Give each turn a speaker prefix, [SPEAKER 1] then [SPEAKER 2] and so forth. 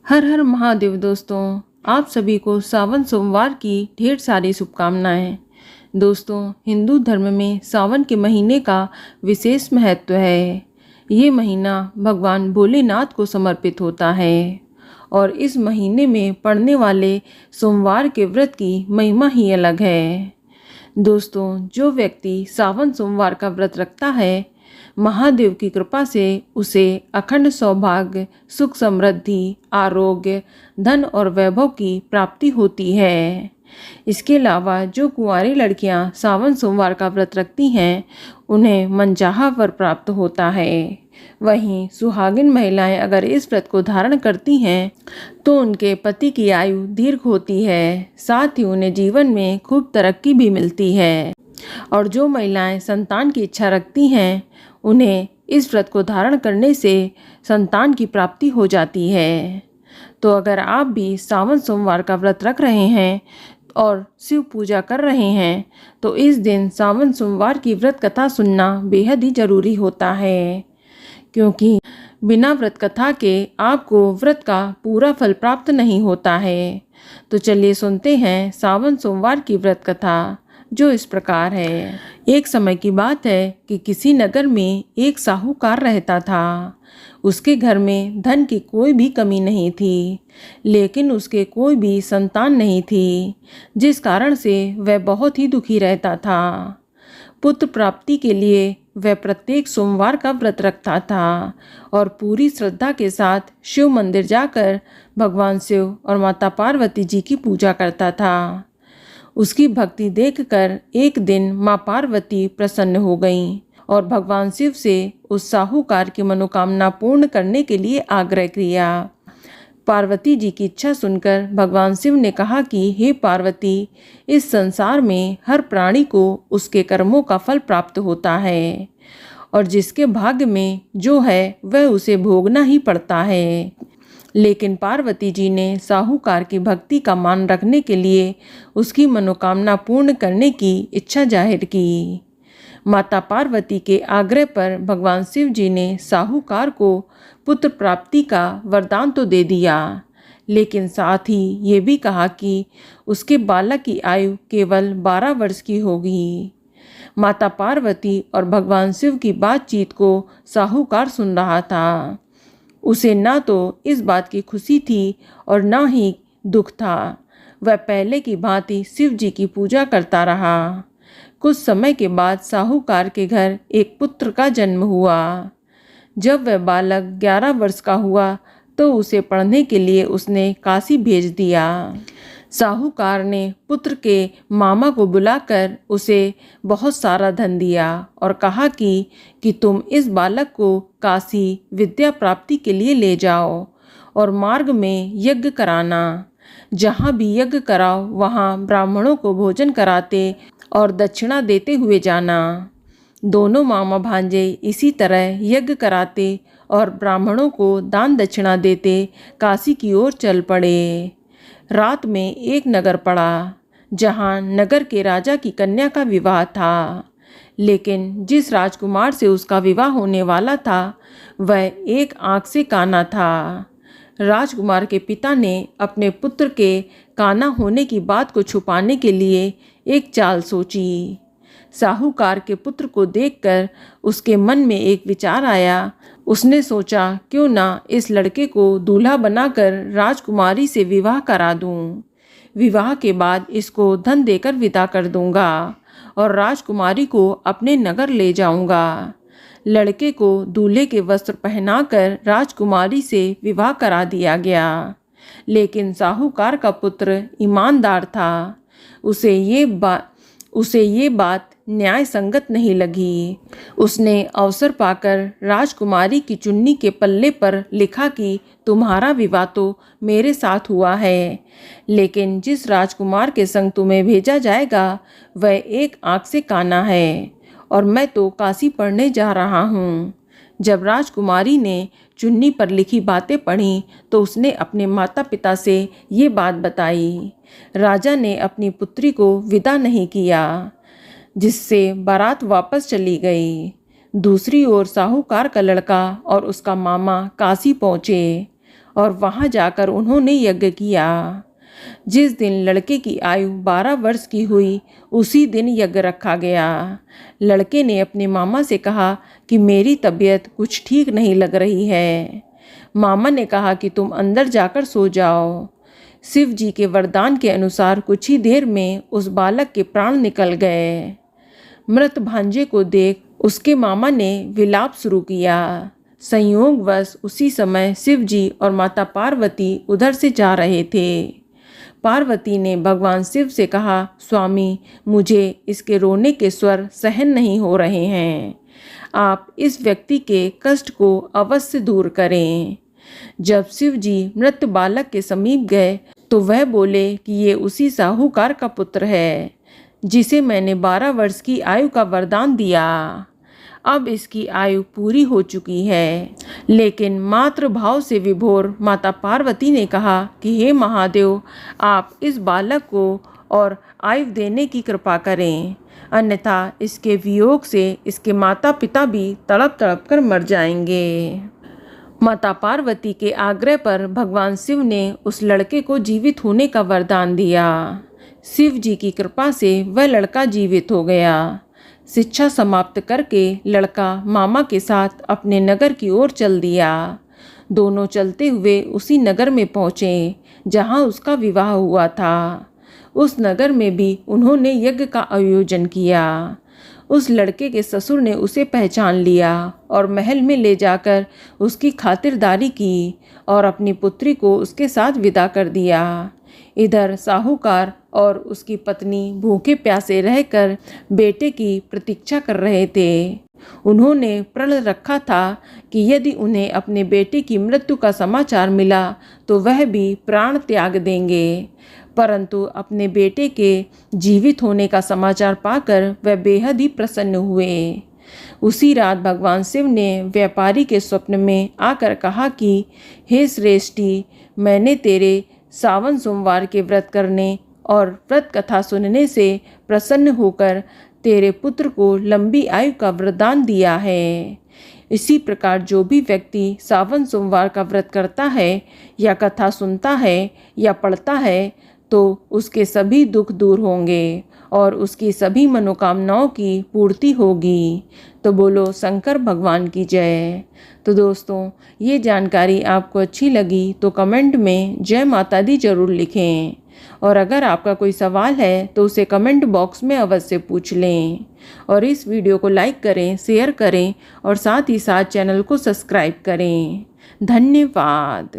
[SPEAKER 1] हर हर महादेव दोस्तों, आप सभी को सावन सोमवार की ढेर सारी शुभकामनाएं। दोस्तों, हिंदू धर्म में सावन के महीने का विशेष महत्व है। ये महीना भगवान भोलेनाथ को समर्पित होता है और इस महीने में पड़ने वाले सोमवार के व्रत की महिमा ही अलग है। दोस्तों, जो व्यक्ति सावन सोमवार का व्रत रखता है, महादेव की कृपा से उसे अखंड सौभाग्य, सुख समृद्धि, आरोग्य, धन और वैभव की प्राप्ति होती है। इसके अलावा जो कुंवारी लड़कियां सावन सोमवार का व्रत रखती हैं, उन्हें मनचाहा वर प्राप्त होता है। वहीं सुहागिन महिलाएं अगर इस व्रत को धारण करती हैं तो उनके पति की आयु दीर्घ होती है, साथ ही उन्हें जीवन में खूब तरक्की भी मिलती है। और जो महिलाएं संतान की इच्छा रखती हैं, उन्हें इस व्रत को धारण करने से संतान की प्राप्ति हो जाती है। तो अगर आप भी सावन सोमवार का व्रत रख रहे हैं और शिव पूजा कर रहे हैं, तो इस दिन सावन सोमवार की व्रत कथा सुनना बेहद ही जरूरी होता है, क्योंकि बिना व्रत कथा के आपको व्रत का पूरा फल प्राप्त नहीं होता है। तो चलिए सुनते हैं सावन सोमवार की व्रत कथा, जो इस प्रकार है। एक समय की बात है कि किसी नगर में एक साहूकार रहता था। उसके घर में धन की कोई भी कमी नहीं थी, लेकिन उसके कोई भी संतान नहीं थी, जिस कारण से वह बहुत ही दुखी रहता था। पुत्र प्राप्ति के लिए वह प्रत्येक सोमवार का व्रत रखता था और पूरी श्रद्धा के साथ शिव मंदिर जाकर भगवान शिव और माता पार्वती जी की पूजा करता था। उसकी भक्ति देखकर एक दिन माँ पार्वती प्रसन्न हो गईं और भगवान शिव से उस साहूकार की मनोकामना पूर्ण करने के लिए आग्रह किया। पार्वती जी की इच्छा सुनकर भगवान शिव ने कहा कि हे पार्वती, इस संसार में हर प्राणी को उसके कर्मों का फल प्राप्त होता है और जिसके भाग्य में जो है वह उसे भोगना ही पड़ता है। लेकिन पार्वती जी ने साहूकार की भक्ति का मान रखने के लिए उसकी मनोकामना पूर्ण करने की इच्छा जाहिर की। माता पार्वती के आग्रह पर भगवान शिव जी ने साहूकार को पुत्र प्राप्ति का वरदान तो दे दिया, लेकिन साथ ही ये भी कहा कि उसके बालक की आयु केवल 12 वर्ष की होगी। माता पार्वती और भगवान शिव की बातचीत को साहूकार सुन रहा था। उसे ना तो इस बात की खुशी थी और ना ही दुख था। वह पहले की भांति शिव जी की पूजा करता रहा। कुछ समय के बाद साहूकार के घर एक पुत्र का जन्म हुआ। जब वह बालक 11 वर्ष का हुआ तो उसे पढ़ने के लिए उसने काशी भेज दिया। साहूकार ने पुत्र के मामा को बुलाकर उसे बहुत सारा धन दिया और कहा कि तुम इस बालक को काशी विद्या प्राप्ति के लिए ले जाओ और मार्ग में यज्ञ कराना। जहाँ भी यज्ञ कराओ वहाँ ब्राह्मणों को भोजन कराते और दक्षिणा देते हुए जाना। दोनों मामा भांजे इसी तरह यज्ञ कराते और ब्राह्मणों को दान दक्षिणा देते काशी की ओर चल पड़े। रात में एक नगर पड़ा जहाँ नगर के राजा की कन्या का विवाह था, लेकिन जिस राजकुमार से उसका विवाह होने वाला था वह एक आँख से काना था। राजकुमार के पिता ने अपने पुत्र के काना होने की बात को छुपाने के लिए एक चाल सोची। साहूकार के पुत्र को देखकर उसके मन में एक विचार आया। उसने सोचा, क्यों ना इस लड़के को दूल्हा बनाकर राजकुमारी से विवाह करा दूं। विवाह के बाद इसको धन देकर विदा कर दूंगा और राजकुमारी को अपने नगर ले जाऊंगा। लड़के को दूल्हे के वस्त्र पहनाकर राजकुमारी से विवाह करा दिया गया। लेकिन साहूकार का पुत्र ईमानदार था। उसे ये बात न्याय संगत नहीं लगी। उसने अवसर पाकर राजकुमारी की चुन्नी के पल्ले पर लिखा कि तुम्हारा विवाह तो मेरे साथ हुआ है, लेकिन जिस राजकुमार के संग तुम्हें भेजा जाएगा वह एक आँख से काना है और मैं तो काशी पढ़ने जा रहा हूँ। जब राजकुमारी ने चुन्नी पर लिखी बातें पढ़ी तो उसने अपने माता पिता से ये बात बताई। राजा ने अपनी पुत्री को विदा नहीं किया, जिससे बारात वापस चली गई। दूसरी ओर साहूकार का लड़का और उसका मामा काशी पहुँचे और वहाँ जाकर उन्होंने यज्ञ किया। जिस दिन लड़के की आयु 12 वर्ष की हुई उसी दिन यज्ञ रखा गया। लड़के ने अपने मामा से कहा कि मेरी तबीयत कुछ ठीक नहीं लग रही है। मामा ने कहा कि तुम अंदर जाकर सो जाओ। शिव जी के वरदान के अनुसार कुछ ही देर में उस बालक के प्राण निकल गए। मृत भांजे को देख उसके मामा ने विलाप शुरू किया। संयोगवश उसी समय शिव जी और माता पार्वती उधर से जा रहे थे। पार्वती ने भगवान शिव से कहा, स्वामी, मुझे इसके रोने के स्वर सहन नहीं हो रहे हैं। आप इस व्यक्ति के कष्ट को अवश्य दूर करें। जब शिव जी मृत बालक के समीप गए तो वह बोले कि ये उसी साहूकार का पुत्र है जिसे मैंने 12 वर्ष की आयु का वरदान दिया। अब इसकी आयु पूरी हो चुकी है। लेकिन मातृ भाव से विभोर माता पार्वती ने कहा कि हे महादेव, आप इस बालक को और आयु देने की कृपा करें, अन्यथा इसके वियोग से इसके माता पिता भी तड़प तड़प कर मर जाएंगे। माता पार्वती के आग्रह पर भगवान शिव ने उस लड़के को जीवित होने का वरदान दिया। शिव जी की कृपा से वह लड़का जीवित हो गया। शिक्षा समाप्त करके लड़का मामा के साथ अपने नगर की ओर चल दिया। दोनों चलते हुए उसी नगर में पहुँचे जहाँ उसका विवाह हुआ था। उस नगर में भी उन्होंने यज्ञ का आयोजन किया। उस लड़के के ससुर ने उसे पहचान लिया और महल में ले जाकर उसकी खातिरदारी की और अपनी पुत्री को उसके साथ विदा कर दिया। इधर साहूकार और उसकी पत्नी भूखे प्यासे रहकर बेटे की प्रतीक्षा कर रहे थे। उन्होंने प्रण रखा था कि यदि उन्हें अपने बेटे की मृत्यु का समाचार मिला तो वह भी प्राण त्याग देंगे, परंतु अपने बेटे के जीवित होने का समाचार पाकर वह बेहद ही प्रसन्न हुए। उसी रात भगवान शिव ने व्यापारी के स्वप्न में आकर कहा कि हे श्रेष्ठी, मैंने तेरे सावन सोमवार के व्रत करने और व्रत कथा सुनने से प्रसन्न होकर तेरे पुत्र को लंबी आयु का वरदान दिया है। इसी प्रकार जो भी व्यक्ति सावन सोमवार का व्रत करता है या कथा सुनता है या पढ़ता है तो उसके सभी दुख दूर होंगे और उसकी सभी मनोकामनाओं की पूर्ति होगी। तो बोलो शंकर भगवान की जय। तो दोस्तों, ये जानकारी आपको अच्छी लगी तो कमेंट में जय माता दी जरूर लिखें, और अगर आपका कोई सवाल है तो उसे कमेंट बॉक्स में अवश्य पूछ लें। और इस वीडियो को लाइक करें, शेयर करें और साथ ही साथ चैनल को सब्सक्राइब करें। धन्यवाद।